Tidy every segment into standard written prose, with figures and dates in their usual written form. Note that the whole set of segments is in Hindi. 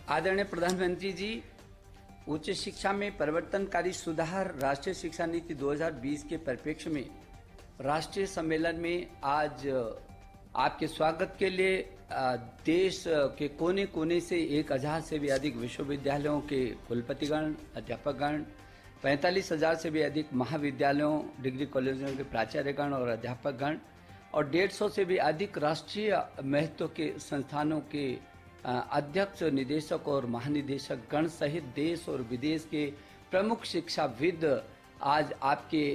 आदरणीय प्रधानमंत्री जी, उच्च शिक्षा में परिवर्तनकारी सुधार राष्ट्रीय शिक्षा नीति 2020 के परिप्रेक्ष्य में राष्ट्रीय सम्मेलन में आज आपके स्वागत के लिए देश के कोने कोने से 1000 से भी अधिक विश्वविद्यालयों के कुलपतिगण, अध्यापकगण, 45,000 से भी अधिक महाविद्यालयों, डिग्री कॉलेजों के प्राचार्यगण और अध्यापकगण और 150 से भी अधिक राष्ट्रीय महत्व के संस्थानों के अध्यक्ष, निदेशक और महानिदेशक गण सहित देश और विदेश के प्रमुख शिक्षाविद आज आपके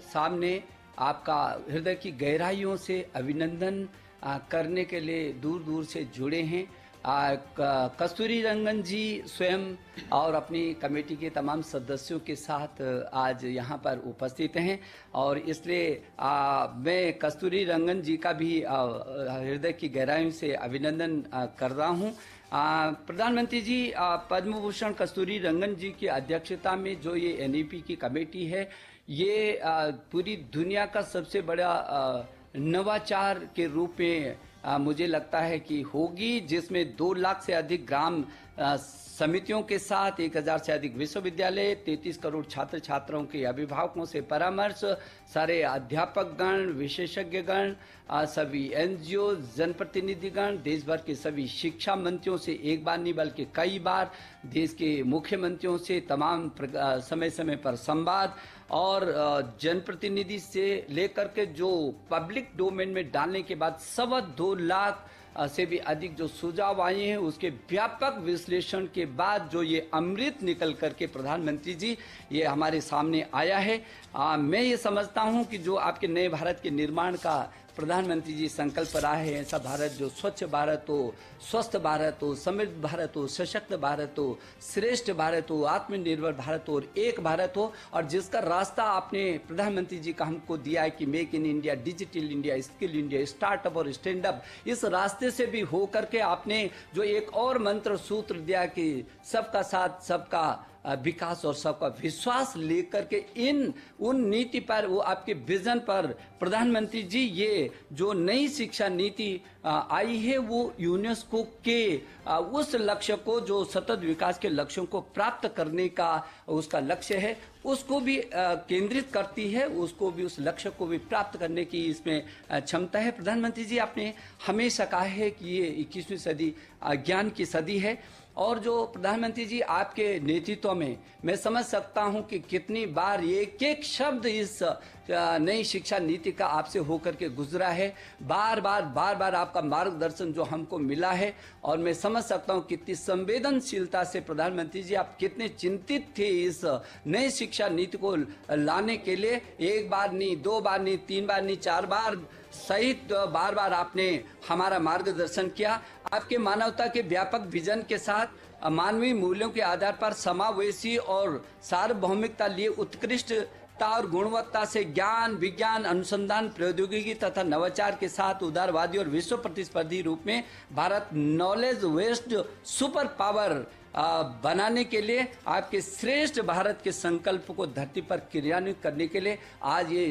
सामने आपका हृदय की गहराइयों से अभिनंदन करने के लिए दूर दूर से जुड़े हैं। कस्तूरी रंगन जी स्वयं और अपनी कमेटी के तमाम सदस्यों के साथ आज यहाँ पर उपस्थित हैं और इसलिए मैं कस्तूरी रंगन जी का भी हृदय की गहराइयों से अभिनंदन कर रहा हूँ। प्रधानमंत्री जी, पद्म भूषण कस्तूरी रंगन जी की अध्यक्षता में जो ये एनईपी की कमेटी है, ये पूरी दुनिया का सबसे बड़ा नवाचार के रूप में मुझे लगता है कि होगी, जिसमें 2 लाख से अधिक ग्राम समितियों के साथ 1000 से अधिक विश्वविद्यालय, 33 करोड़ छात्र छात्राओं के अभिभावकों से परामर्श, सारे अध्यापकगण, विशेषज्ञगण, सभी एनजीओ, जनप्रतिनिधिगण, देश भर के सभी शिक्षा मंत्रियों से एक बार नहीं बल्कि कई बार, देश के मुख्यमंत्रियों से तमाम समय समय पर संवाद और जनप्रतिनिधि से लेकर के जो पब्लिक डोमेन में डालने के बाद 2.25 लाख से भी अधिक जो सुझाव आए हैं, उसके व्यापक विश्लेषण के बाद जो ये अमृत निकल करके प्रधानमंत्री जी ये हमारे सामने आया है। मैं ये समझता हूँ कि जो आपके नए भारत के निर्माण का प्रधानमंत्री जी संकल्प रहा है, ऐसा भारत जो स्वच्छ भारत हो, स्वस्थ भारत हो, समृद्ध भारत हो, सशक्त भारत हो, श्रेष्ठ भारत हो, आत्मनिर्भर भारत हो और एक भारत हो, और जिसका रास्ता आपने प्रधानमंत्री जी का हमको दिया है कि make in India, digital India, skill India, startup और स्टैंड अप, इस रास्ते से भी हो करके आपने जो एक और मंत्र सूत्र दिया कि सबका साथ, सबका विकास और सबका विश्वास लेकर के उन नीति पर, वो आपके विजन पर प्रधानमंत्री जी ये जो नई शिक्षा नीति आई है वो यूनेस्को के उस लक्ष्य को, जो सतत विकास के लक्ष्यों को प्राप्त करने का उसका लक्ष्य है, उसको भी केंद्रित करती है, उसको भी, उस लक्ष्य को भी प्राप्त करने की इसमें क्षमता है। प्रधानमंत्री जी, आपने हमेशा कहा है कि ये 21वीं सदी ज्ञान की सदी है और जो प्रधानमंत्री जी आपके नेतृत्व में मैं समझ सकता हूं कि कितनी बार एक एक शब्द इस नई शिक्षा नीति का आपसे होकर के गुजरा है, बार बार आपका मार्गदर्शन जो हमको मिला है और मैं समझ सकता हूं कितनी संवेदनशीलता से प्रधानमंत्री जी आप कितने चिंतित थे इस नई शिक्षा नीति को लाने के लिए। 1 बार नहीं, 2 बार नहीं, 3 बार नहीं, 4 बार सहित बार आपने हमारा मार्गदर्शन किया। आपके मानवता के व्यापक विजन के साथ मानवीय मूल्यों के आधार पर समावेशी और सार्वभौमिकता लिए उत्कृष्टता और गुणवत्ता से ज्ञान, विज्ञान, अनुसंधान, प्रौद्योगिकी तथा नवाचार के साथ उदारवादी और विश्व प्रतिस्पर्धी रूप में Bharat knowledge west super power बनाने के लिए, आपके श्रेष्ठ भारत के संकल्प को धरती पर क्रियान्वित करने के लिए आज ये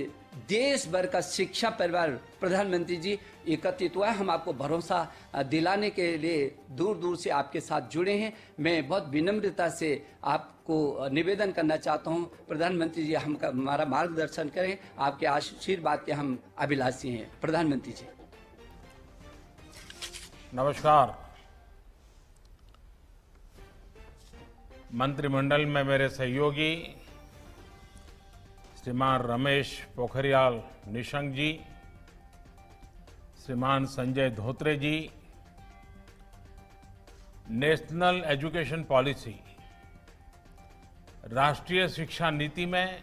देश भर का शिक्षा परिवार प्रधानमंत्री जी एकत्रित हुआ है। हम आपको भरोसा दिलाने के लिए दूर दूर से आपके साथ जुड़े हैं। मैं बहुत विनम्रता से आपको निवेदन करना चाहता हूं, प्रधानमंत्री जी हमारा मार्गदर्शन करें, आपके आशीर्वाद के हम अभिलाषी हैं। प्रधानमंत्री जी नमस्कार। मंत्रिमंडल में मेरे सहयोगी श्रीमान रमेश पोखरियाल निशंक जी, श्रीमान संजय धोत्रे जी, नेशनल एजुकेशन पॉलिसी, राष्ट्रीय शिक्षा नीति में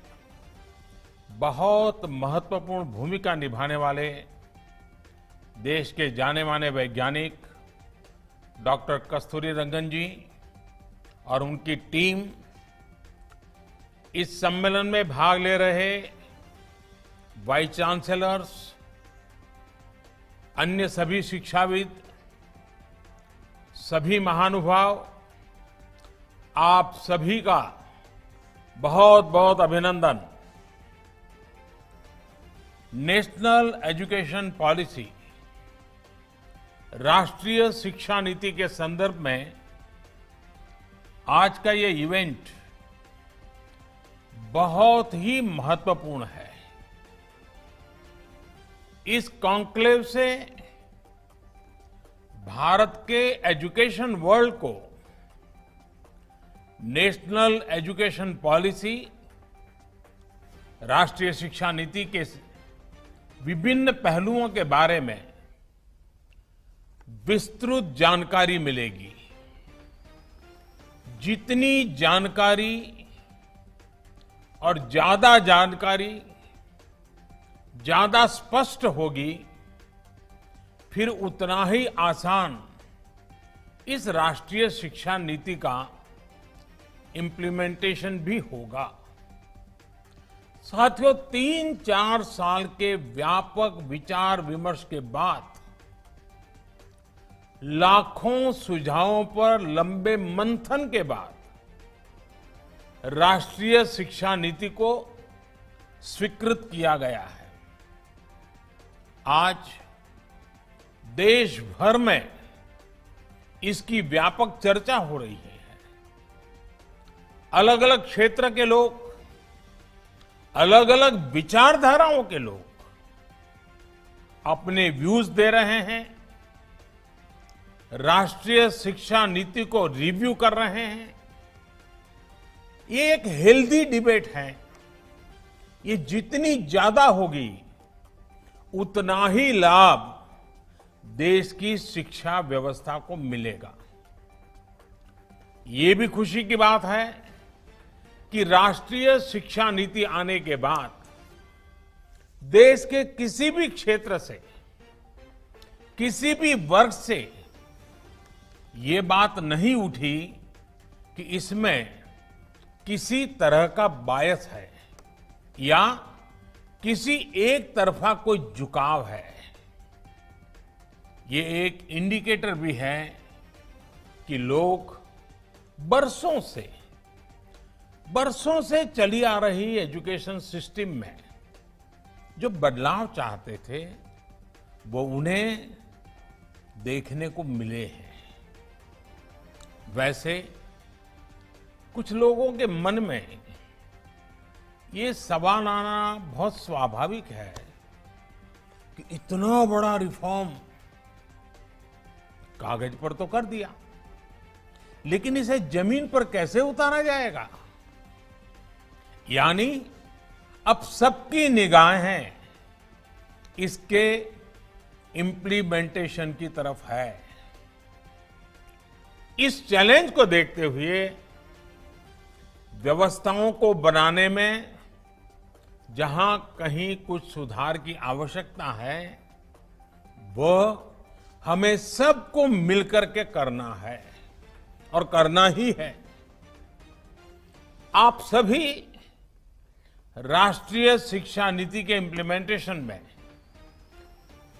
बहुत महत्वपूर्ण भूमिका निभाने वाले देश के जाने माने वैज्ञानिक डॉक्टर कस्तूरी रंगन जी और उनकी टीम, इस सम्मेलन में भाग ले रहे वाइस चांसलर्स, अन्य सभी शिक्षाविद, सभी महानुभाव, आप सभी का बहुत बहुत अभिनंदन। नेशनल एजुकेशन पॉलिसी, राष्ट्रीय शिक्षा नीति के संदर्भ में आज का ये इवेंट बहुत ही महत्वपूर्ण है। इस कॉन्क्लेव से भारत के एजुकेशन वर्ल्ड को नेशनल एजुकेशन पॉलिसी, राष्ट्रीय शिक्षा नीति के विभिन्न पहलुओं के बारे में विस्तृत जानकारी मिलेगी। जितनी जानकारी और ज्यादा जानकारी ज्यादा स्पष्ट होगी, फिर उतना ही आसान इस राष्ट्रीय शिक्षा नीति का इम्प्लीमेंटेशन भी होगा। साथियों, 3-4 साल के व्यापक विचार विमर्श के बाद लाखों सुझावों पर लंबे मंथन के बाद राष्ट्रीय शिक्षा नीति को स्वीकृत किया गया है। आज देश भर में इसकी व्यापक चर्चा हो रही है। अलग अलग क्षेत्र के लोग, अलग अलग विचारधाराओं के लोग अपने व्यूज दे रहे हैं, राष्ट्रीय शिक्षा नीति को रिव्यू कर रहे हैं। ये एक हेल्दी डिबेट है। ये जितनी ज्यादा होगी उतना ही लाभ देश की शिक्षा व्यवस्था को मिलेगा। ये भी खुशी की बात है कि राष्ट्रीय शिक्षा नीति आने के बाद देश के किसी भी क्षेत्र से, किसी भी वर्ग से ये बात नहीं उठी कि इसमें किसी तरह का बायस है या किसी एक तरफा कोई झुकाव है। ये एक इंडिकेटर भी है कि लोग बरसों से चली आ रही एजुकेशन सिस्टम में जो बदलाव चाहते थे, वो उन्हें देखने को मिले हैं। वैसे कुछ लोगों के मन में ये सवाल आना बहुत स्वाभाविक है कि इतना बड़ा रिफॉर्म कागज पर तो कर दिया, लेकिन इसे जमीन पर कैसे उतारा जाएगा? यानी अब सबकी निगाहें इसके इम्प्लीमेंटेशन की तरफ है। इस चैलेंज को देखते हुए व्यवस्थाओं को बनाने में जहां कहीं कुछ सुधार की आवश्यकता है, वह हमें सबको मिलकर के करना है और करना ही है। आप सभी राष्ट्रीय शिक्षा नीति के इम्प्लीमेंटेशन में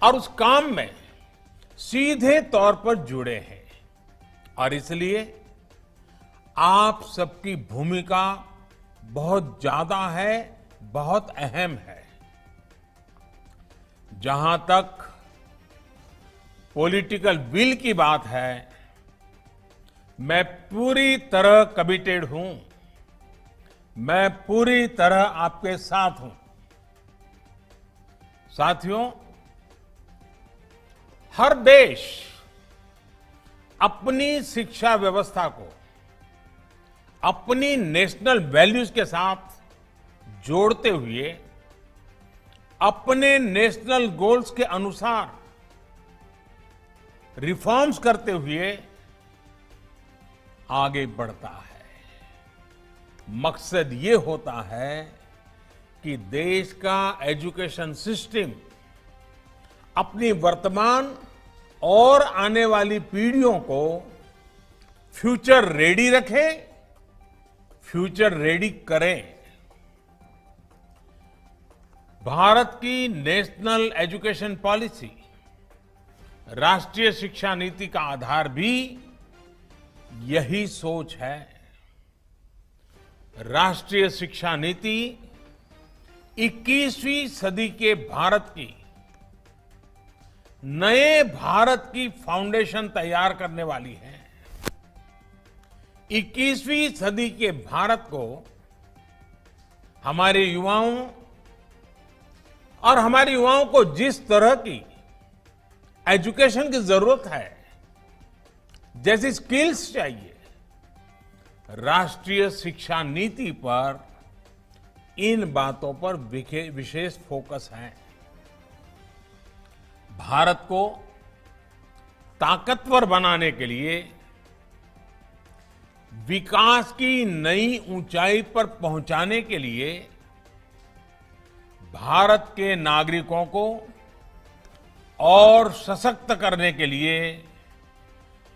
और उस काम में सीधे तौर पर जुड़े हैं और इसलिए आप सबकी भूमिका बहुत ज्यादा है, बहुत अहम है। जहां तक पॉलिटिकल विल की बात है, मैं पूरी तरह कमिटेड हूं, मैं पूरी तरह आपके साथ हूं। साथियों, हर देश अपनी शिक्षा व्यवस्था को अपनी नेशनल वैल्यूज के साथ जोड़ते हुए अपने नेशनल गोल्स के अनुसार रिफॉर्म्स करते हुए आगे बढ़ता है। मकसद ये होता है कि देश का एजुकेशन सिस्टम अपनी वर्तमान और आने वाली पीढ़ियों को फ्यूचर रेडी रखे, फ्यूचर रेडी करें। भारत की नेशनल एजुकेशन पॉलिसी, राष्ट्रीय शिक्षा नीति का आधार भी यही सोच है। राष्ट्रीय शिक्षा नीति 21वीं सदी के भारत की, नए भारत की फाउंडेशन तैयार करने वाली है। 21वीं सदी के भारत को हमारे युवाओं और हमारे युवाओं को जिस तरह की एजुकेशन की जरूरत है, जैसी स्किल्स चाहिए, राष्ट्रीय शिक्षा नीति पर इन बातों पर विशेष फोकस है। भारत को ताकतवर बनाने के लिए, विकास की नई ऊंचाई पर पहुंचाने के लिए भारत के नागरिकों को और सशक्त करने के लिए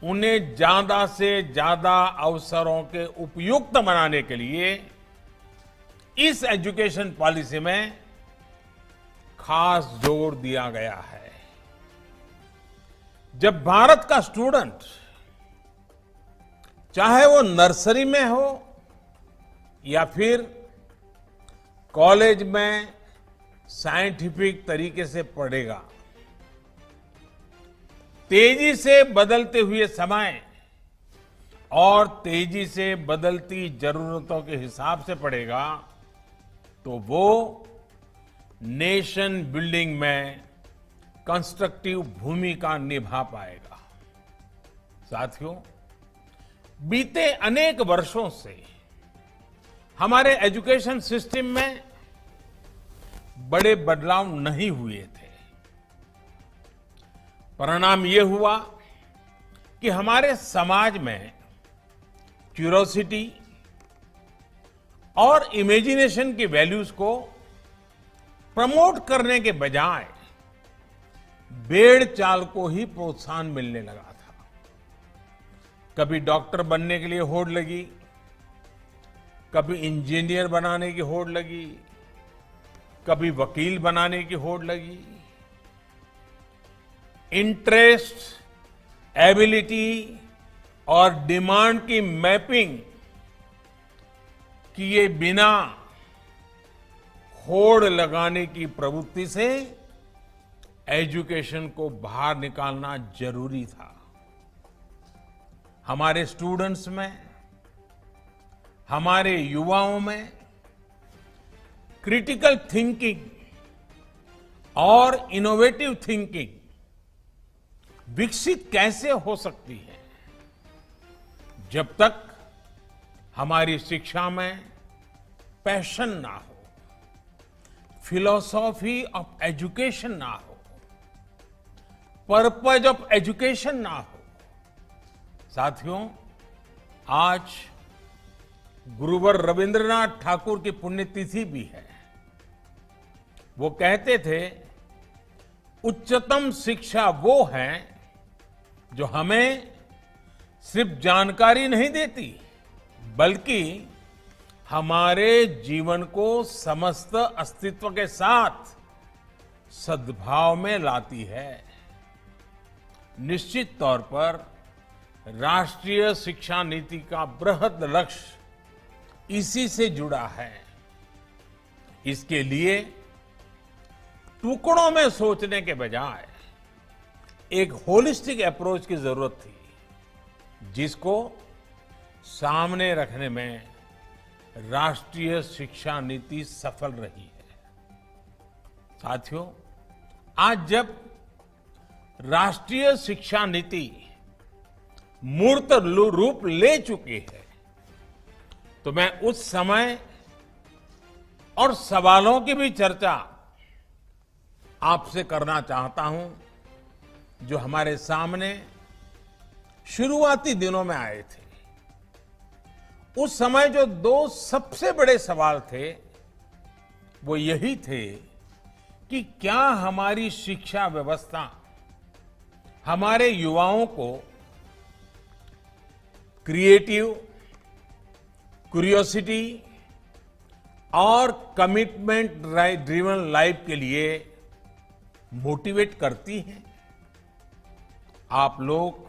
उन्हें ज्यादा से ज्यादा अवसरों के उपयुक्त बनाने के लिए इस एजुकेशन पॉलिसी में खास जोर दिया गया है। जब भारत का स्टूडेंट, चाहे वो नर्सरी में हो या फिर कॉलेज में साइंटिफिक तरीके से पढ़ेगा, तेजी से बदलते हुए समय और तेजी से बदलती जरूरतों के हिसाब से पढ़ेगा, तो वो नेशन बिल्डिंग में कंस्ट्रक्टिव भूमिका निभा पाएगा। साथियों, बीते अनेक वर्षों से हमारे एजुकेशन सिस्टम में बड़े बदलाव नहीं हुए थे। परिणाम ये हुआ कि हमारे समाज में क्यूरोसिटी और इमेजिनेशन की वैल्यूज को प्रमोट करने के बजाय भेड़ चाल को ही प्रोत्साहन मिलने लगा था। कभी डॉक्टर बनने के लिए होड़ लगी, कभी इंजीनियर बनाने की होड़ लगी, कभी वकील बनाने की होड़ लगी। इंटरेस्ट, एबिलिटी और डिमांड की मैपिंग किए बिना होड़ लगाने की प्रवृत्ति से एजुकेशन को बाहर निकालना जरूरी था। हमारे स्टूडेंट्स में, हमारे युवाओं में क्रिटिकल थिंकिंग और इनोवेटिव थिंकिंग विकसित कैसे हो सकती है, जब तक हमारी शिक्षा में पैशन ना हो, फिलॉसॉफी ऑफ एजुकेशन ना हो, पर्पज ऑफ एजुकेशन ना हो। साथियों, आज गुरुवर रविंद्रनाथ ठाकुर की पुण्यतिथि भी है। वो कहते थे, उच्चतम शिक्षा वो है जो हमें सिर्फ जानकारी नहीं देती, बल्कि हमारे जीवन को समस्त अस्तित्व के साथ सद्भाव में लाती है। निश्चित तौर पर राष्ट्रीय शिक्षा नीति का बृहद लक्ष्य इसी से जुड़ा है। इसके लिए टुकड़ों में सोचने के बजाय एक होलिस्टिक अप्रोच की जरूरत थी, जिसको सामने रखने में राष्ट्रीय शिक्षा नीति सफल रही है। साथियों, आज जब राष्ट्रीय शिक्षा नीति मूर्त रूप ले चुकी है, तो मैं उस समय और सवालों की भी चर्चा आपसे करना चाहता हूं, जो हमारे सामने शुरुआती दिनों में आए थे। उस समय जो दो सबसे बड़े सवाल थे, वो यही थे कि क्या हमारी शिक्षा व्यवस्था हमारे युवाओं को क्रिएटिव, क्यूरियोसिटी और कमिटमेंट ड्रिवन लाइफ के लिए मोटिवेट करती है। आप लोग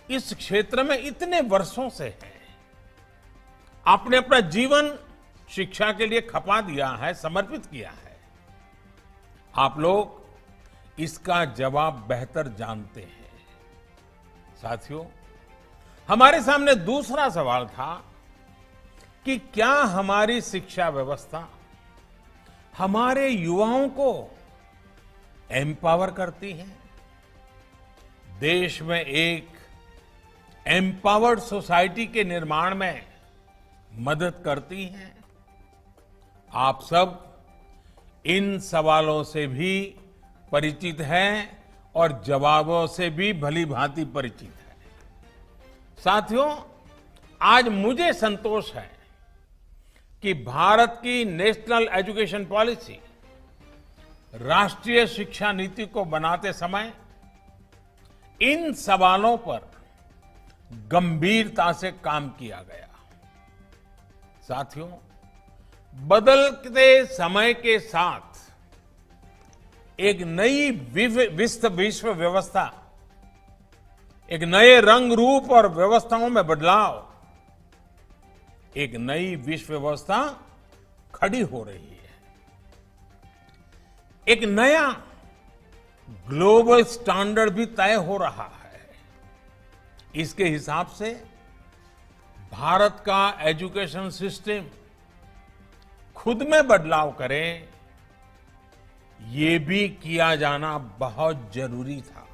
इस क्षेत्र में इतने वर्षों से हैं, आपने अपना जीवन शिक्षा के लिए खपा दिया है, समर्पित किया है। आप लोग इसका जवाब बेहतर जानते हैं। साथियों, हमारे सामने दूसरा सवाल था कि क्या हमारी शिक्षा व्यवस्था हमारे युवाओं को एम्पावर करती है, देश में एक एम्पावर्ड सोसाइटी के निर्माण में मदद करती है। आप सब इन सवालों से भी परिचित हैं और जवाबों से भी भली भांति परिचित हैं। साथियों, आज मुझे संतोष है कि भारत की नेशनल एजुकेशन पॉलिसी, राष्ट्रीय शिक्षा नीति को बनाते समय इन सवालों पर गंभीरता से काम किया गया। साथियों, बदलते समय के साथ एक नई विश्व व्यवस्था, एक नए रंग रूप और व्यवस्थाओं में बदलाव, एक नई विश्व व्यवस्था खड़ी हो रही है। एक नया ग्लोबल स्टैंडर्ड भी तय हो रहा है। इसके हिसाब से भारत का एजुकेशन सिस्टम खुद में बदलाव करे, ये भी किया जाना बहुत जरूरी था।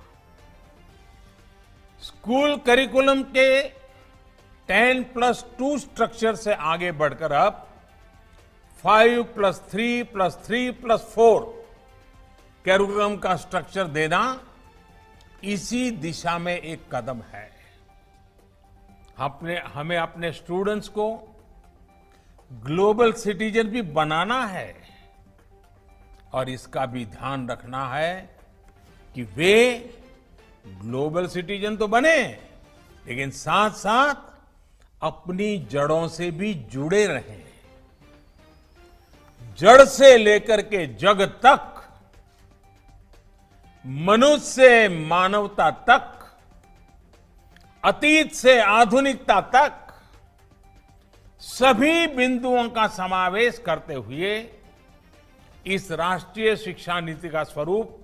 स्कूल करिकुलम के 10+2 स्ट्रक्चर से आगे बढ़कर अब 5+3+3+4 करिकुलम का स्ट्रक्चर देना इसी दिशा में एक कदम है। हमें अपने स्टूडेंट्स को ग्लोबल सिटीजन भी बनाना है और इसका भी ध्यान रखना है कि वे ग्लोबल सिटीजन तो बने, लेकिन साथ साथ अपनी जड़ों से भी जुड़े रहें। जड़ से लेकर के जग तक, मनुष्य से मानवता तक, अतीत से आधुनिकता तक सभी बिंदुओं का समावेश करते हुए इस राष्ट्रीय शिक्षा नीति का स्वरूप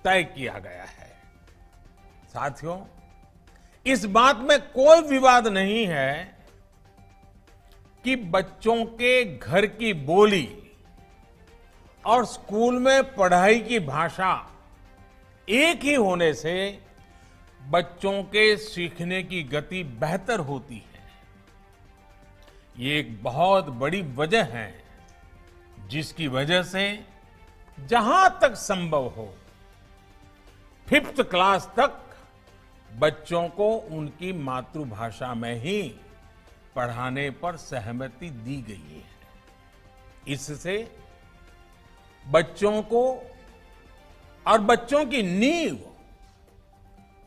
तय किया गया है। साथियों, इस बात में कोई विवाद नहीं है कि बच्चों के घर की बोली और स्कूल में पढ़ाई की भाषा एक ही होने से बच्चों के सीखने की गति बेहतर होती है। ये एक बहुत बड़ी वजह है जिसकी वजह से जहां तक संभव हो 5th क्लास तक बच्चों को उनकी मातृभाषा में ही पढ़ाने पर सहमति दी गई है। इससे बच्चों को और बच्चों की नींव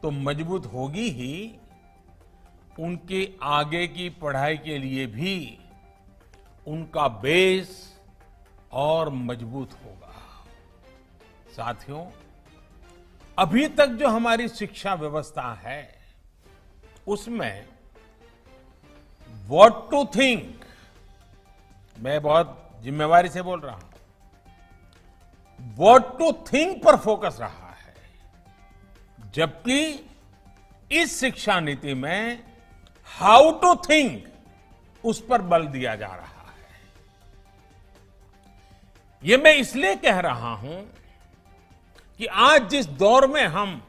तो मजबूत होगी ही, उनके आगे की पढ़ाई के लिए भी उनका बेस और मजबूत होगा। साथियों, अभी तक जो हमारी शिक्षा व्यवस्था है उसमें व्हाट टू थिंक, मैं बहुत जिम्मेवारी से बोल रहा हूं, व्हाट टू थिंक पर फोकस रहा है, जबकि इस शिक्षा नीति में हाउ टू थिंक उस पर बल दिया जा रहा है। ये मैं इसलिए कह रहा हूं कि आज जिस दौर में हम,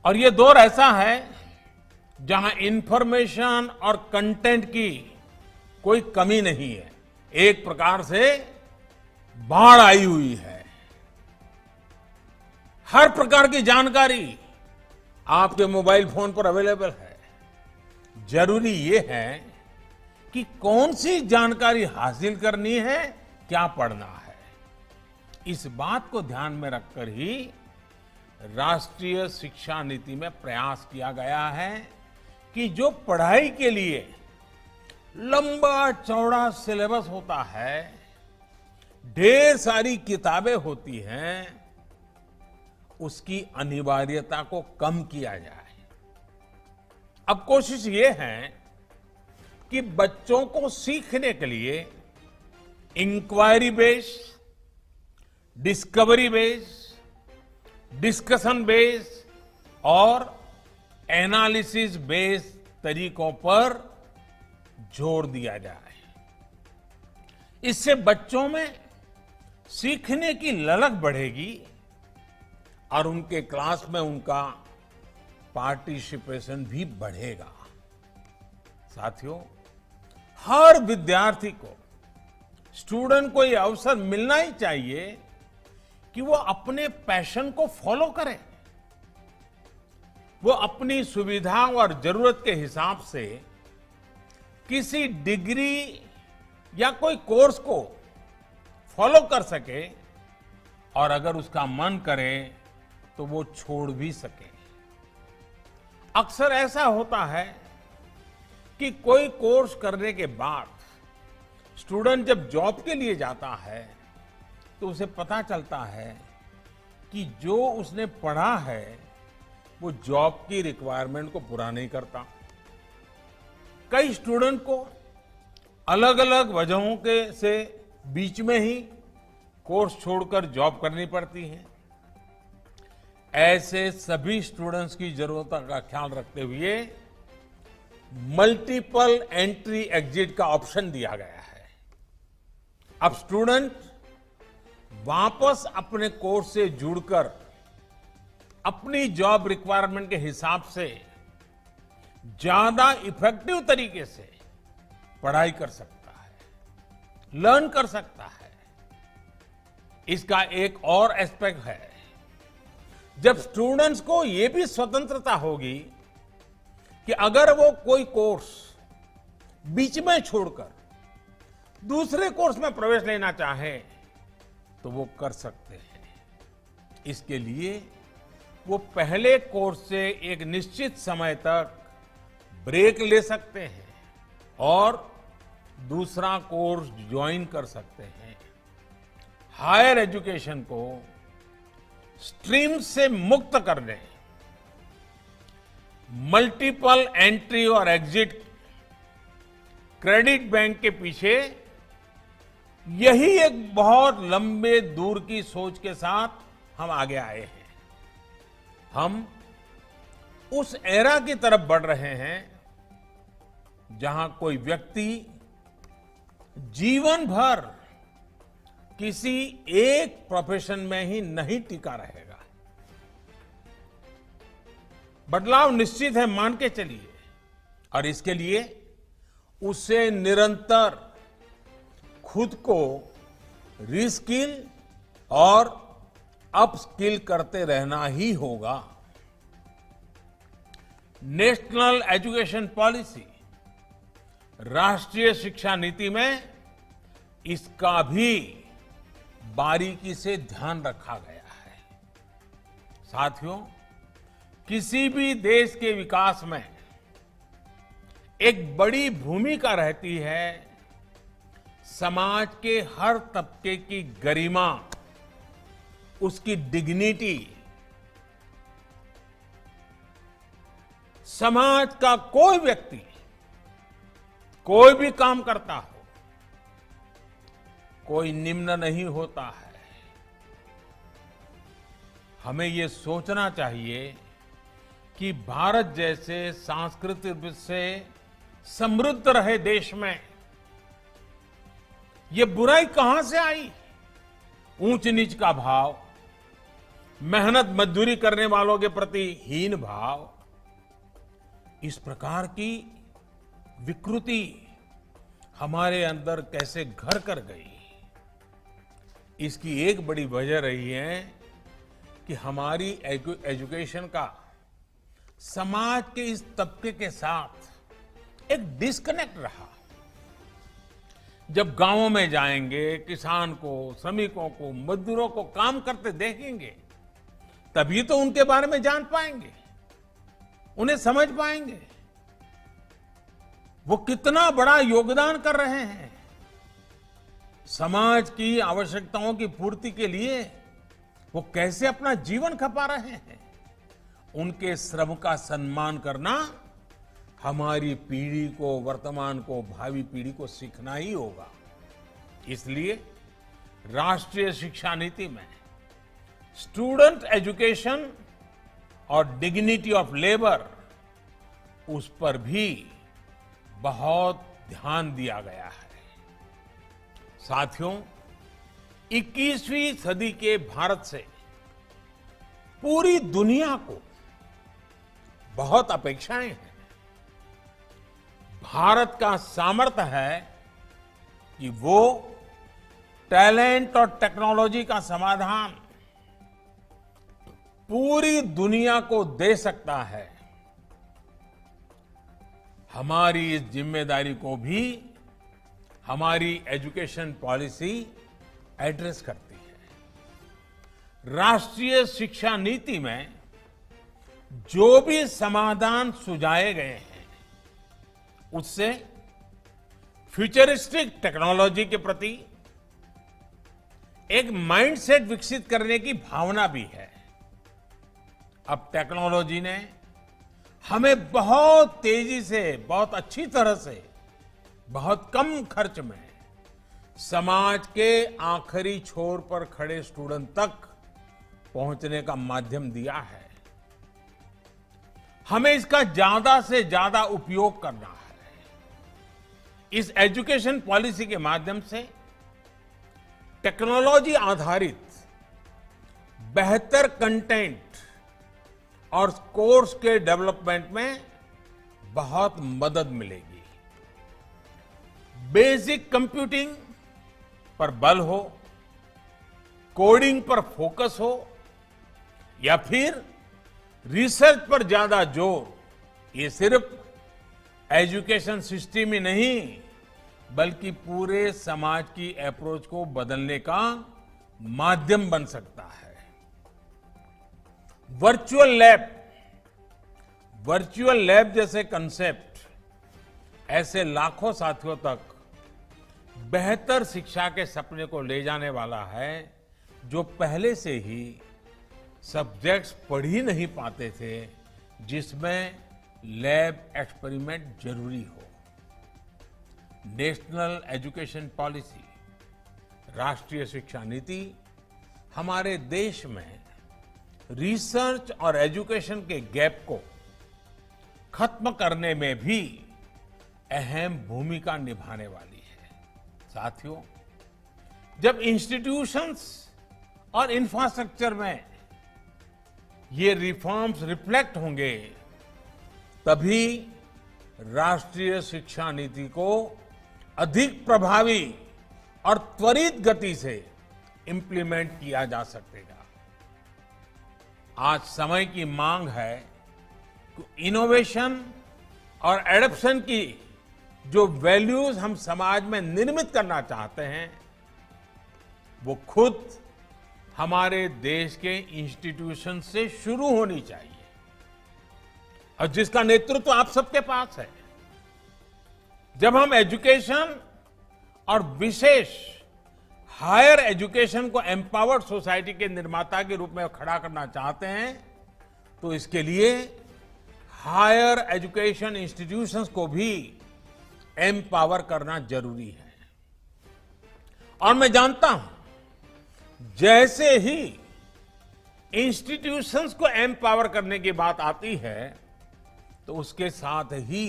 और ये दौर ऐसा है जहां इंफॉर्मेशन और कंटेंट की कोई कमी नहीं है, एक प्रकार से बाढ़ आई हुई है। हर प्रकार की जानकारी आपके मोबाइल फोन पर अवेलेबल है। जरूरी ये है कि कौन सी जानकारी हासिल करनी है, क्या पढ़ना है। इस बात को ध्यान में रखकर ही राष्ट्रीय शिक्षा नीति में प्रयास किया गया है कि जो पढ़ाई के लिए लंबा चौड़ा सिलेबस होता है, ढेर सारी किताबें होती हैं, उसकी अनिवार्यता को कम किया जाए। अब कोशिश ये है कि बच्चों को सीखने के लिए inquiry based, discovery based, discussion based और एनालिसिस बेस्ड तरीकों पर जोर दिया जाए। इससे बच्चों में सीखने की ललक बढ़ेगी और उनके क्लास में उनका पार्टिसिपेशन भी बढ़ेगा। साथियों, हर विद्यार्थी को, स्टूडेंट को यह अवसर मिलना ही चाहिए कि वो अपने पैशन को फॉलो करे। वो अपनी सुविधा और जरूरत के हिसाब से किसी डिग्री या कोई कोर्स को फॉलो कर सके और अगर उसका मन करे तो वो छोड़ भी सके। अक्सर ऐसा होता है कि कोई कोर्स करने के बाद स्टूडेंट जब जॉब के लिए जाता है तो उसे पता चलता है कि जो उसने पढ़ा है वो जॉब की रिक्वायरमेंट को पूरा नहीं करता। कई स्टूडेंट को अलग अलग वजहों के से बीच में ही कोर्स छोड़कर जॉब करनी पड़ती है। ऐसे सभी स्टूडेंट्स की जरूरतों का ख्याल रखते हुए मल्टीपल एंट्री एग्जिट का ऑप्शन दिया गया है। अब स्टूडेंट वापस अपने कोर्स से जुड़कर अपनी जॉब रिक्वायरमेंट के हिसाब से ज्यादा इफेक्टिव तरीके से पढ़ाई कर सकता है, लर्न कर सकता है। इसका एक और एस्पेक्ट है, जब स्टूडेंट्स को यह भी स्वतंत्रता होगी कि अगर वो कोई कोर्स बीच में छोड़कर दूसरे कोर्स में प्रवेश लेना चाहे तो वो कर सकते हैं। इसके लिए वो पहले कोर्स से एक निश्चित समय तक ब्रेक ले सकते हैं और दूसरा कोर्स ज्वाइन कर सकते हैं। हायर एजुकेशन को स्ट्रीम से मुक्त करने, मल्टीपल एंट्री और एग्जिट क्रेडिट बैंक के पीछे यही एक बहुत लंबे दूर की सोच के साथ हम आगे आए हैं। हम उस एरा की तरफ बढ़ रहे हैं जहां कोई व्यक्ति जीवन भर किसी एक प्रोफेशन में ही नहीं टिका रहेगा। बदलाव निश्चित है, मान के चलिए, और इसके लिए उसे निरंतर खुद को रीस्किल और अपस्किल करते रहना ही होगा। नेशनल एजुकेशन पॉलिसी, राष्ट्रीय शिक्षा नीति में इसका भी बारीकी से ध्यान रखा गया है। साथियों, किसी भी देश के विकास में एक बड़ी भूमिका रहती है समाज के हर तबके की गरिमा, उसकी डिग्निटी। समाज का कोई व्यक्ति कोई भी काम करता हो, कोई निम्न नहीं होता है। हमें ये सोचना चाहिए कि भारत जैसे सांस्कृतिक से समृद्ध रहे देश में ये बुराई कहां से आई? ऊंच नीच का भाव, मेहनत मजदूरी करने वालों के प्रति हीन भाव, इस प्रकार की विकृति हमारे अंदर कैसे घर कर गई? इसकी एक बड़ी वजह रही है कि हमारी एजुकेशन का समाज के इस तबके के साथ एक डिस्कनेक्ट रहा। जब गांवों में जाएंगे, किसान को, श्रमिकों को, मजदूरों को काम करते देखेंगे, तभी तो उनके बारे में जान पाएंगे, उन्हें समझ पाएंगे वो कितना बड़ा योगदान कर रहे हैं। समाज की आवश्यकताओं की पूर्ति के लिए वो कैसे अपना जीवन खपा रहे हैं। उनके श्रम का सम्मान करना हमारी पीढ़ी को, वर्तमान को, भावी पीढ़ी को सीखना ही होगा। इसलिए राष्ट्रीय शिक्षा नीति में स्टूडेंट एजुकेशन और डिग्निटी ऑफ लेबर उस पर भी बहुत ध्यान दिया गया है। साथियों, 21वीं सदी के भारत से पूरी दुनिया को बहुत अपेक्षाएं हैं। भारत का सामर्थ्य है कि वो टैलेंट और टेक्नोलॉजी का समाधान पूरी दुनिया को दे सकता है। हमारी इस जिम्मेदारी को भी हमारी एजुकेशन पॉलिसी एड्रेस करती है। राष्ट्रीय शिक्षा नीति में जो भी समाधान सुझाए गए हैं, उससे फ्यूचरिस्टिक टेक्नोलॉजी के प्रति एक माइंडसेट विकसित करने की भावना भी है। अब टेक्नोलॉजी ने हमें बहुत तेजी से, बहुत अच्छी तरह से, बहुत कम खर्च में समाज के आखिरी छोर पर खड़े स्टूडेंट तक पहुंचने का माध्यम दिया है। हमें इसका ज्यादा से ज्यादा उपयोग करना है। इस एजुकेशन पॉलिसी के माध्यम से टेक्नोलॉजी आधारित बेहतर कंटेंट और कोर्स के डेवलपमेंट में बहुत मदद मिलेगी। बेसिक कंप्यूटिंग पर बल हो, कोडिंग पर फोकस हो, या फिर रिसर्च पर ज्यादा जोर, ये सिर्फ एजुकेशन सिस्टम ही नहीं बल्कि पूरे समाज की अप्रोच को बदलने का माध्यम बन सकता है। वर्चुअल लैब जैसे कंसेप्ट ऐसे लाखों साथियों तक बेहतर शिक्षा के सपने को ले जाने वाला है, जो पहले से ही सब्जेक्ट्स पढ़ ही नहीं पाते थे, जिसमें लैब एक्सपेरिमेंट जरूरी हो। नेशनल एजुकेशन पॉलिसी, राष्ट्रीय शिक्षा नीति हमारे देश में रिसर्च और एजुकेशन के गैप को खत्म करने में भी अहम भूमिका निभाने वाली है। साथियों, जब इंस्टीट्यूशंस और इंफ्रास्ट्रक्चर में ये रिफॉर्म्स रिफ्लेक्ट होंगे, तभी राष्ट्रीय शिक्षा नीति को अधिक प्रभावी और त्वरित गति से इंप्लीमेंट किया जा सकेगा। आज समय की मांग है कि इनोवेशन और एडॉप्शन की जो वैल्यूज हम समाज में निर्मित करना चाहते हैं, वो खुद हमारे देश के इंस्टीट्यूशन से शुरू होनी चाहिए, और जिसका नेतृत्व आप सबके पास है। जब हम एजुकेशन और विशेष हायर एजुकेशन को एम्पावर्ड सोसाइटी के निर्माता के रूप में खड़ा करना चाहते हैं, तो इसके लिए हायर एजुकेशन इंस्टीट्यूशंस को भी एम्पावर करना जरूरी है। और मैं जानता हूं, जैसे ही इंस्टीट्यूशंस को एम्पावर करने की बात आती है, तो उसके साथ ही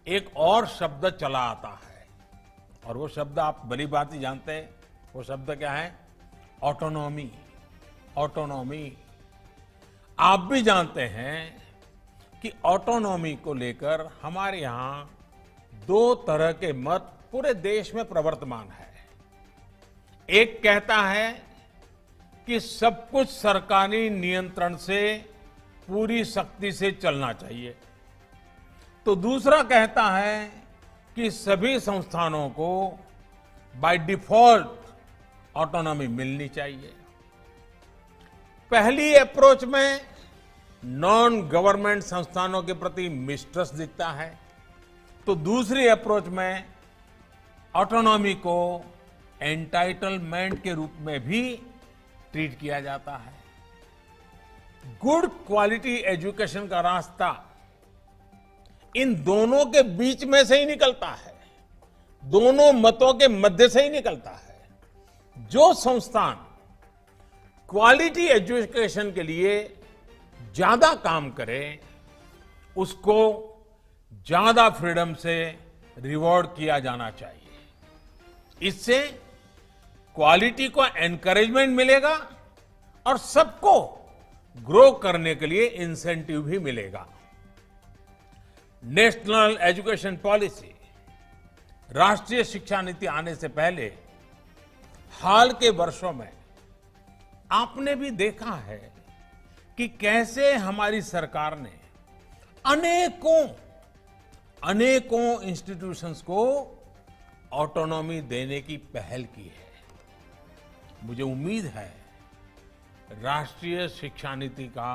एक और शब्द चला आता है, और वो शब्द आप भली बात ही जानते हैं। वो शब्द क्या है? ऑटोनॉमी। ऑटोनॉमी। आप भी जानते हैं कि ऑटोनॉमी को लेकर हमारे यहां दो तरह के मत पूरे देश में प्रवर्तमान है। एक कहता है कि सब कुछ सरकारी नियंत्रण से पूरी सख्ती से चलना चाहिए, तो दूसरा कहता है कि सभी संस्थानों को बाय डिफॉल्ट ऑटोनॉमी मिलनी चाहिए। पहली अप्रोच में नॉन गवर्नमेंट संस्थानों के प्रति मिसट्रस्ट दिखता है, तो दूसरी अप्रोच में ऑटोनॉमी को एंटाइटलमेंट के रूप में भी ट्रीट किया जाता है। गुड क्वालिटी एजुकेशन का रास्ता इन दोनों के बीच में से ही निकलता है, दोनों मतों के मध्य से ही निकलता है। जो संस्थान क्वालिटी एजुकेशन के लिए ज्यादा काम करे, उसको ज्यादा फ्रीडम से रिवॉर्ड किया जाना चाहिए। इससे क्वालिटी को एनकरेजमेंट मिलेगा और सबको ग्रो करने के लिए इंसेंटिव भी मिलेगा। नेशनल एजुकेशन पॉलिसी, राष्ट्रीय शिक्षा नीति आने से पहले हाल के वर्षों में आपने भी देखा है कि कैसे हमारी सरकार ने अनेकों इंस्टीट्यूशंस को ऑटोनॉमी देने की पहल की है। मुझे उम्मीद है राष्ट्रीय शिक्षा नीति का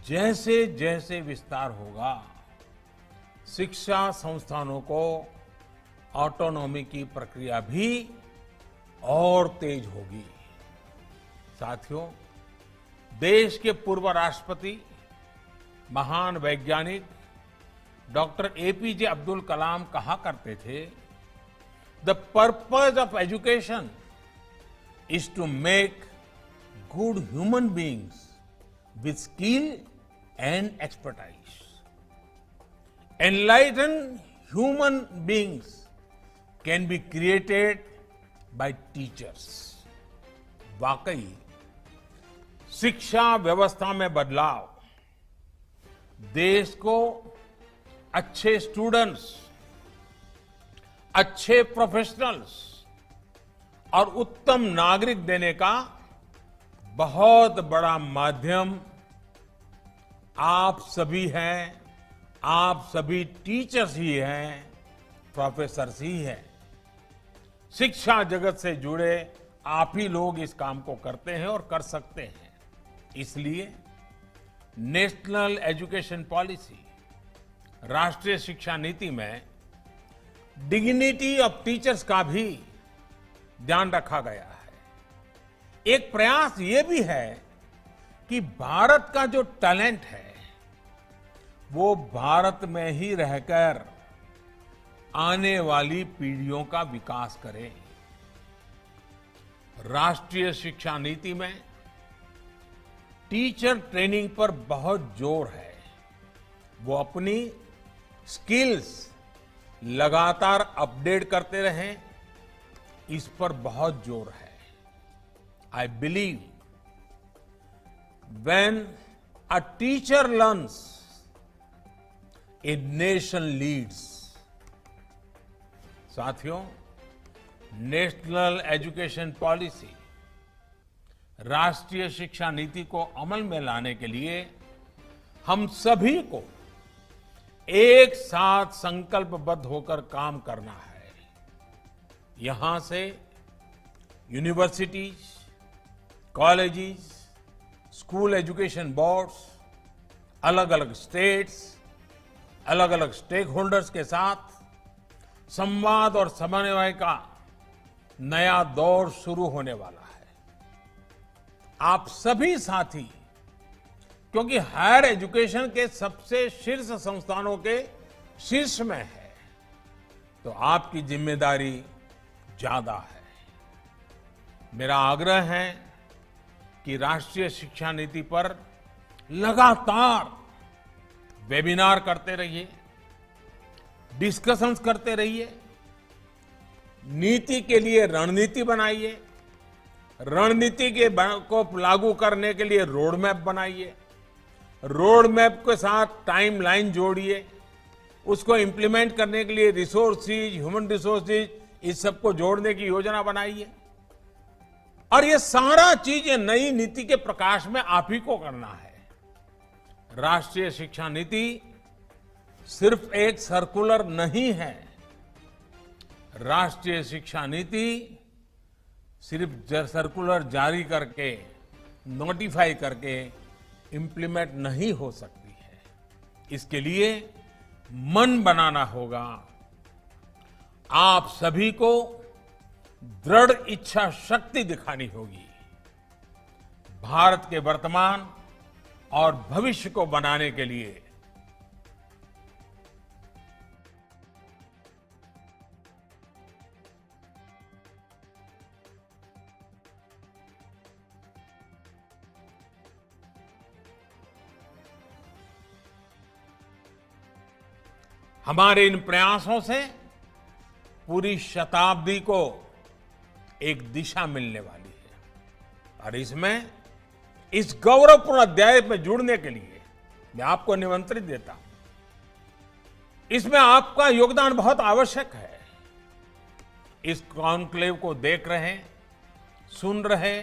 जैसे जैसे विस्तार होगा, शिक्षा संस्थानों को ऑटोनॉमी की प्रक्रिया भी और तेज होगी। साथियों, देश के पूर्व राष्ट्रपति, महान वैज्ञानिक डॉक्टर एपीजे अब्दुल कलाम कहा करते थे, the purpose of education is to make good human beings with skill and expertise. Enlighten human beings can be created by teachers. वाकई शिक्षा व्यवस्था में बदलाव देश को अच्छे स्टूडेंट्स, अच्छे प्रोफेशनल्स और उत्तम नागरिक देने का बहुत बड़ा माध्यम आप सभी हैं। आप सभी टीचर्स ही हैं, प्रोफेसर्स ही हैं। शिक्षा जगत से जुड़े आप ही लोग इस काम को करते हैं और कर सकते हैं। इसलिए नेशनल एजुकेशन पॉलिसी, राष्ट्रीय शिक्षा नीति में डिग्निटी ऑफ टीचर्स का भी ध्यान रखा गया है। एक प्रयास ये भी है कि भारत का जो टैलेंट है वो भारत में ही रहकर आने वाली पीढ़ियों का विकास करे। राष्ट्रीय शिक्षा नीति में टीचर ट्रेनिंग पर बहुत जोर है। वो अपनी स्किल्स लगातार अपडेट करते रहें, इस पर बहुत जोर है। I believe when a teacher learns, a nation leads. साथियों, नेशनल एजुकेशन पॉलिसी, राष्ट्रीय शिक्षा नीति को अमल में लाने के लिए हम सभी को एक साथ संकल्पबद्ध होकर काम करना है। यहां से universities, colleges, school education boards, अलग अलग स्टेट्स, अलग अलग स्टेक होल्डर्स के साथ संवाद और समन्वय का नया दौर शुरू होने वाला है। आप सभी साथी, क्योंकि हायर एजुकेशन के सबसे शीर्ष संस्थानों के शीर्ष में है, तो आपकी जिम्मेदारी ज्यादा है। मेरा आग्रह है कि राष्ट्रीय शिक्षा नीति पर लगातार वेबिनार करते रहिए, डिस्कशंस करते रहिए, नीति के लिए रणनीति बनाइए, रणनीति को लागू करने के लिए रोड मैप बनाइए, रोड मैप के साथ टाइमलाइन जोड़िए, उसको इंप्लीमेंट करने के लिए रिसोर्सेज, ह्यूमन रिसोर्सेज, इस सबको जोड़ने की योजना बनाइए। और ये सारा चीज ये नई नीति के प्रकाश में आप ही को करना है। राष्ट्रीय शिक्षा नीति सिर्फ एक सर्कुलर नहीं है। राष्ट्रीय शिक्षा नीति सिर्फ सर्कुलर जारी करके, नोटिफाई करके इंप्लीमेंट नहीं हो सकती है। इसके लिए मन बनाना होगा। आप सभी को दृढ़ इच्छा शक्ति दिखानी होगी। भारत के वर्तमान और भविष्य को बनाने के लिए हमारे इन प्रयासों से पूरी शताब्दी को एक दिशा मिलने वाली है और इसमें इस गौरवपूर्ण अध्याय में जुड़ने के लिए मैं आपको निमंत्रित देता हूं। इसमें आपका योगदान बहुत आवश्यक है। इस कॉन्क्लेव को देख रहे, सुन रहे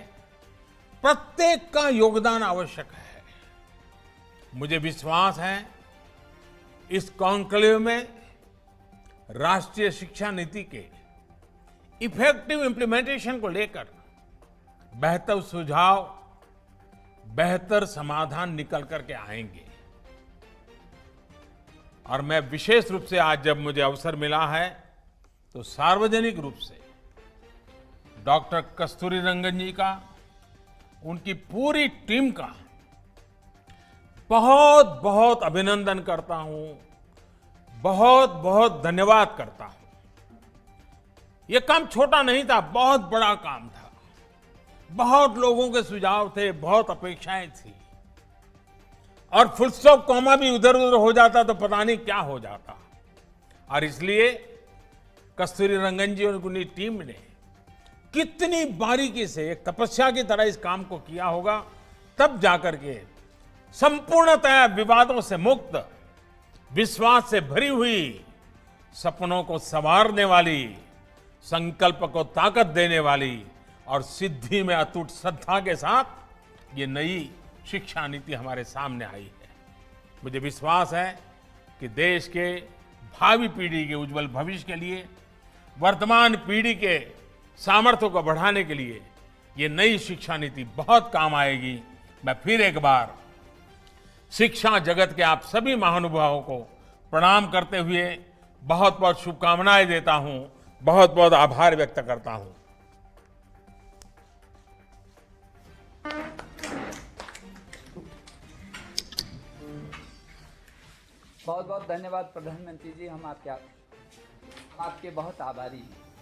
प्रत्येक का योगदान आवश्यक है। मुझे विश्वास है इस कॉन्क्लेव में राष्ट्रीय शिक्षा नीति के इफेक्टिव इंप्लीमेंटेशन को लेकर बेहतर सुझाव, बेहतर समाधान निकल करके आएंगे। और मैं विशेष रूप से आज जब मुझे अवसर मिला है तो सार्वजनिक रूप से डॉक्टर कस्तूरी रंगन जी का, उनकी पूरी टीम का बहुत बहुत अभिनंदन करता हूं, बहुत बहुत धन्यवाद करता हूं। यह काम छोटा नहीं था, बहुत बड़ा काम था। बहुत लोगों के सुझाव थे, बहुत अपेक्षाएं थी और फुल स्टॉप कॉमा भी उधर उधर हो जाता तो पता नहीं क्या हो जाता। और इसलिए कस्तूरी रंगन जी और उनकी टीम ने कितनी बारीकी से एक तपस्या की तरह इस काम को किया होगा, तब जाकर के संपूर्णतः विवादों से मुक्त, विश्वास से भरी हुई, सपनों को संवारने वाली, संकल्प को ताकत देने वाली और सिद्धि में अटूट श्रद्धा के साथ ये नई शिक्षा नीति हमारे सामने आई है। मुझे विश्वास है कि देश के भावी पीढ़ी के उज्जवल भविष्य के लिए, वर्तमान पीढ़ी के सामर्थ्य को बढ़ाने के लिए ये नई शिक्षा नीति बहुत काम आएगी। मैं फिर एक बार शिक्षा जगत के आप सभी महानुभावों को प्रणाम करते हुए बहुत बहुत शुभकामनाएं देता हूं, बहुत बहुत आभार व्यक्त करता हूं। बहुत बहुत धन्यवाद प्रधानमंत्री जी, हम आपके बहुत आभारी हैं।